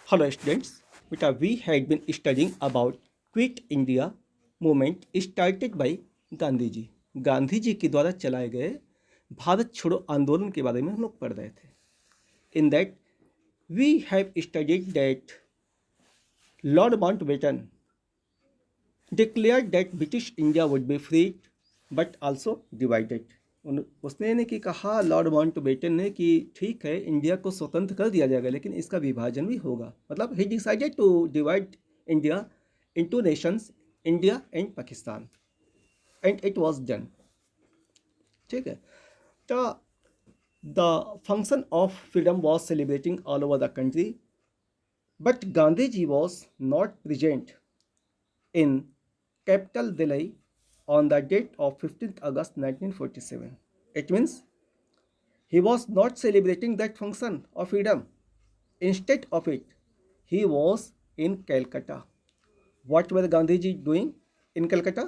Hello students, we had been studying about Quit India movement started by Gandhi ji. Gandhi ji के द्वारा चलाए गए भारत छोड़ो आंदोलन के बारे में हम लोग पढ़ रहे थे। In that we have studied that Lord Mountbatten declared that British India would be free but also divided। उसने ने कि कहा लॉर्ड माउंटबेटन ने कि ठीक है इंडिया को स्वतंत्र कर दिया जाएगा लेकिन इसका विभाजन भी होगा। मतलब he decided to divide India into nations, India and Pakistan, and it was done. ठीक है, तो the function of freedom was celebrating all over the country but Gandhi ji was not present in capital Delhi on the date of 15th August 1947. It means he was not celebrating that function of freedom. Instead of it, he was in Calcutta. What were Gandhiji doing in Calcutta?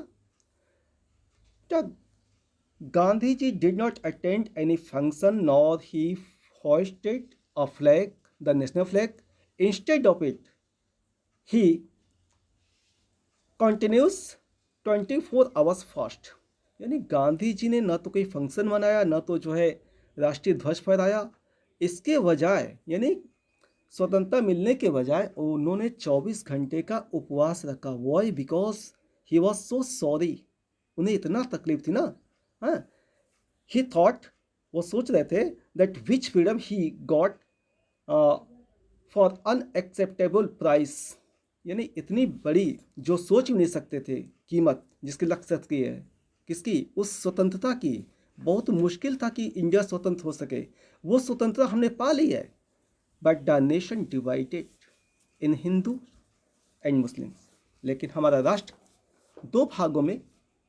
The Gandhiji did not attend any function nor he hoisted a flag, the national flag. Instead of it, he continuous 24 hours fast. यानी गांधी जी ने न तो कोई function मनाया न तो जो है राष्ट्रीय ध्वज फहराया। इसके बजाय यानी स्वतंत्रता मिलने के बजाय उन्होंने 24 घंटे का उपवास रखा। Why? Because he was so sorry. उन्हें इतना तकलीफ थी ना। हाँ, ही थॉट, वो सोच रहे थे that which freedom he got for unacceptable price. यानी इतनी बड़ी जो सोच भी नहीं सकते थे कीमत जिसकी लग सकती है किसकी, उस स्वतंत्रता की। बहुत मुश्किल था कि इंडिया स्वतंत्र हो सके, वो स्वतंत्रता हमने पा ली है। But the nation divided in Hindu and Muslims. लेकिन हमारा राष्ट्र दो भागों में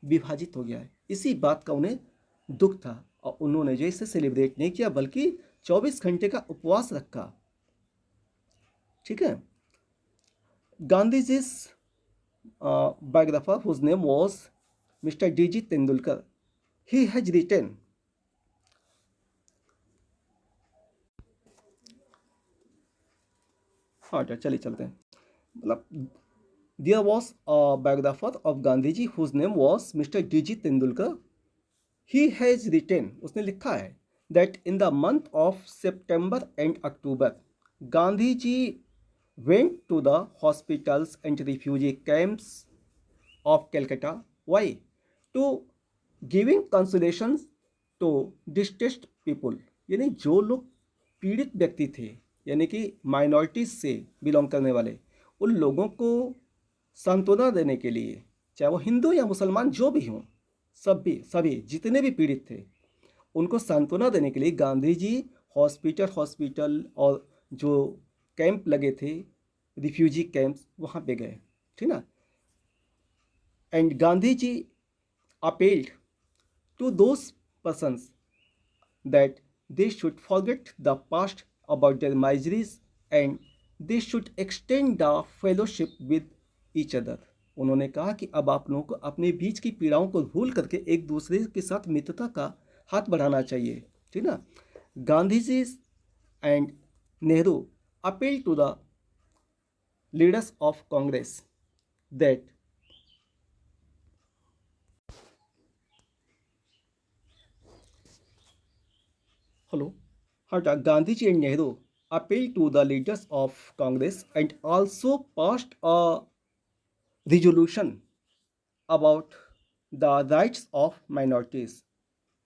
विभाजित हो गया है। इसी बात का उन्हें दुख था और उन्होंने जो इसे सेलिब्रेट नहीं किया बल्कि 24 घंटे का उपवास रखा। ठीक है, Gandhiji's biographer, whose name was Mr. D.G. Tendulkar, he has written, हाँ चलिए चलते हैं। मतलब there was a biographer of Gandhiji whose name was Mr. D.G. Tendulkar. He has written, उसने लिखा है that in the month of September and October, Gandhiji went to the hospitals and refugee camps of Calcutta. Why? To giving consolations to distressed people। यानी जो लोग पीड़ित व्यक्ति थे यानी कि माइनॉरिटीज से बिलोंग करने वाले, उन लोगों को सांत्वना देने के लिए, चाहे वो हिंदू या मुसलमान जो भी हों, सभी जितने भी पीड़ित थे उनको सांत्वना देने के लिए गांधी जी हॉस्पिटल और जो कैंप लगे थे, रिफ्यूजी कैंप्स, वहाँ पे गए। ठीक ना। And Gandhi ji appealed to those persons that they should forget the past about their miseries and they should extend the fellowship with each other. उन्होंने कहा कि अब आप लोगों को अपने बीच की पीड़ाओं को भूल करके एक दूसरे के साथ मित्रता का हाथ बढ़ाना चाहिए। ठीक ना। Gandhi ji and Nehru appeal to the leaders of Congress that Gandhiji and Nehru appealed to the leaders of Congress and also passed a resolution about the rights of minorities.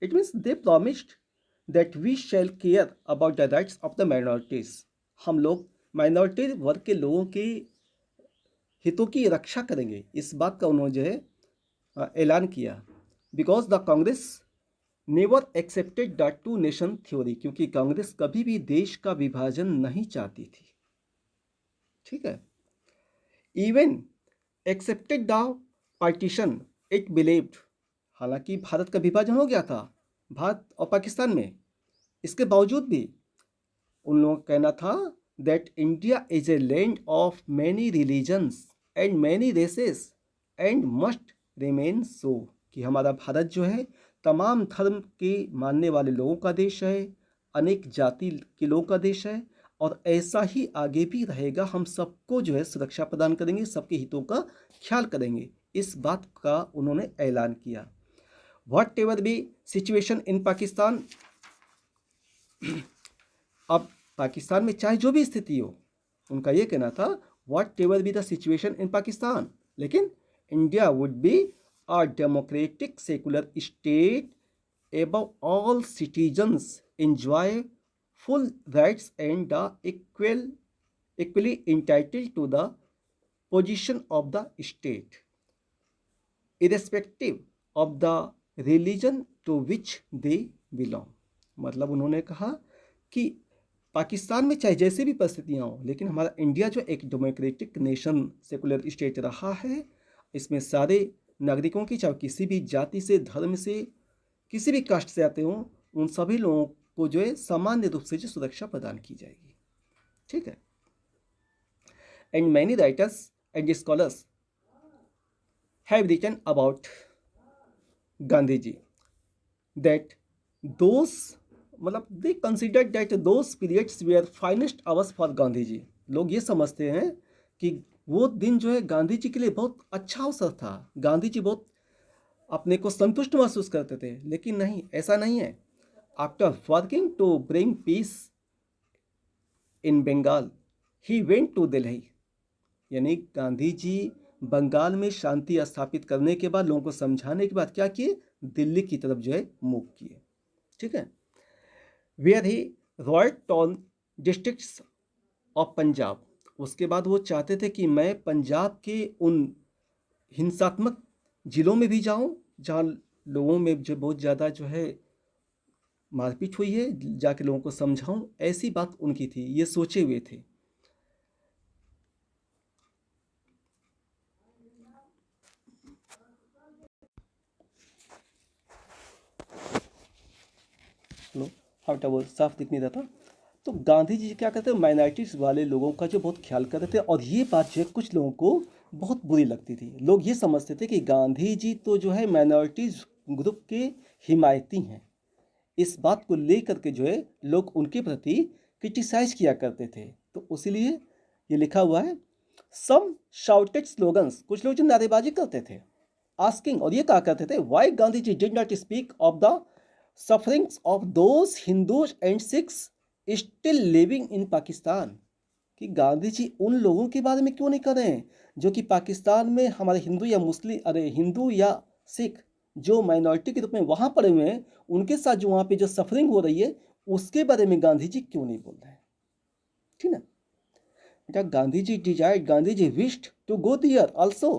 It means they promised that we shall care about the rights of the minorities। हम लोग minority वर्ग के लोगों की हितों की रक्षा करेंगे, इस बात का उन्होंने जो है ऐलान किया। Because the Congress never accepted the two nation theory, क्योंकि कांग्रेस कभी भी देश का विभाजन नहीं चाहती थी। ठीक है, even accepted the partition it believed, हालांकि भारत का विभाजन हो गया था भारत और पाकिस्तान में, इसके बावजूद भी उन लोगों का कहना था that India is a land of many religions and many races and must remain so, कि हमारा भारत जो है तमाम धर्म के मानने वाले लोगों का देश है, अनेक जाति के लोगों का देश है और ऐसा ही आगे भी रहेगा। हम सबको जो है सुरक्षा प्रदान करेंगे, सबके हितों का ख्याल करेंगे, इस बात का उन्होंने ऐलान किया। What ever be situation in Pakistan, अब पाकिस्तान में चाहे जो भी स्थिति हो, उनका ये कहना था whatever be the situation in Pakistan, लेकिन India would be a democratic secular state above all citizens enjoy full rights and are equally entitled to the position of the state irrespective of the religion to which they belong। मतलब उन्होंने कहा कि पाकिस्तान में चाहे जैसे भी परिस्थितियाँ हों, लेकिन हमारा इंडिया जो एक डेमोक्रेटिक नेशन सेकुलर स्टेट रहा है, इसमें सारे नागरिकों की, चाहे किसी भी जाति से, धर्म से, किसी भी कास्ट से आते हों, उन सभी लोगों को जो है सामान्य रूप से जो सुरक्षा प्रदान की जाएगी। ठीक है। And many writers and scholars have written about Gandhi ji that those, मतलब they consider that those periods were finest hours for Gandhi ji. लोग ये समझते हैं कि वो दिन जो है गांधी जी के लिए बहुत अच्छा अवसर था, गांधी जी बहुत अपने को संतुष्ट महसूस करते थे, लेकिन नहीं, ऐसा नहीं है। After working to bring peace in Bengal he went to Delhi, यानी गांधी जी बंगाल में शांति स्थापित करने के बाद, लोगों को समझाने के बाद क्या किए, दिल्ली की तरफ जो है मूव किए। ठीक है। Where he riot on districts of Punjab, उसके बाद वो चाहते थे कि मैं पंजाब के उन हिंसात्मक जिलों में भी जाऊं जहां लोगों में जो बहुत ज़्यादा जो है मारपीट हुई है, जाके लोगों को समझाऊं, ऐसी बात उनकी थी, ये सोचे हुए थे। लो हटा, वो साफ दिख नहीं रहा था। तो गांधी जी क्या कहते हैं, माइनॉरिटीज़ वाले लोगों का जो बहुत ख्याल करते थे, और ये बात जो है कुछ लोगों को बहुत बुरी लगती थी। लोग ये समझते थे कि गांधी जी तो जो है माइनॉरिटीज़ ग्रुप के हिमायती हैं। इस बात को लेकर के जो है लोग उनके प्रति क्रिटिसाइज किया करते थे। तो इसीलिए ये लिखा हुआ है, सम शाउटेड स्लोगन्स, कुछ लोग जो नारेबाजी करते थे, आस्किंग, और ये कहा करते थे, why Gandhi ji did not speak of the sufferings of those Hindus and Sikhs still living in Pakistan, कि गांधी जी उन लोगों के बारे में क्यों नहीं कर रहे हैं जो कि पाकिस्तान में हमारे हिंदू या मुस्लिम, अरे हिंदू या सिख जो माइनॉरिटी के रूप में वहाँ पड़े हुए हैं, उनके साथ जो वहाँ पे जो सफरिंग हो रही है, उसके बारे में गांधी जी क्यों नहीं बोल रहे हैं। ठीक ना बेटा, Gandhi ji desired, Gandhi ji wished to go there also,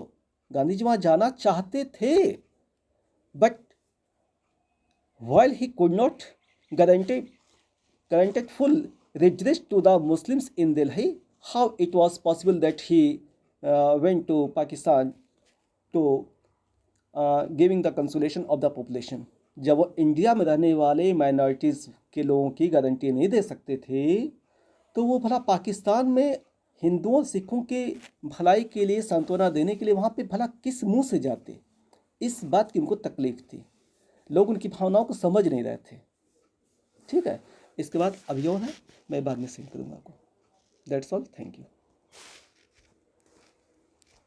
Gandhi ji वहाँ जाना चाहते थे, but while he could not granted full redress to the Muslims in Delhi, how it was possible that he went to Pakistan to giving the consolation of the population। जब वो India में रहने वाले minorities के लोगों की guarantee नहीं दे सकते थे, तो वो भला पाकिस्तान में हिंदुओं सिखों के भलाई के लिए, सांत्वना देने के लिए वहाँ पे भला किस मुंह से जाते। इस बात की उनको तकलीफ थी, लोग उनकी भावनाओं को समझ नहीं रहे थे। ठीक है। इसके बाद अभी और है, मैं बाद में सेंड करूँगा आपको। That's all, thank you.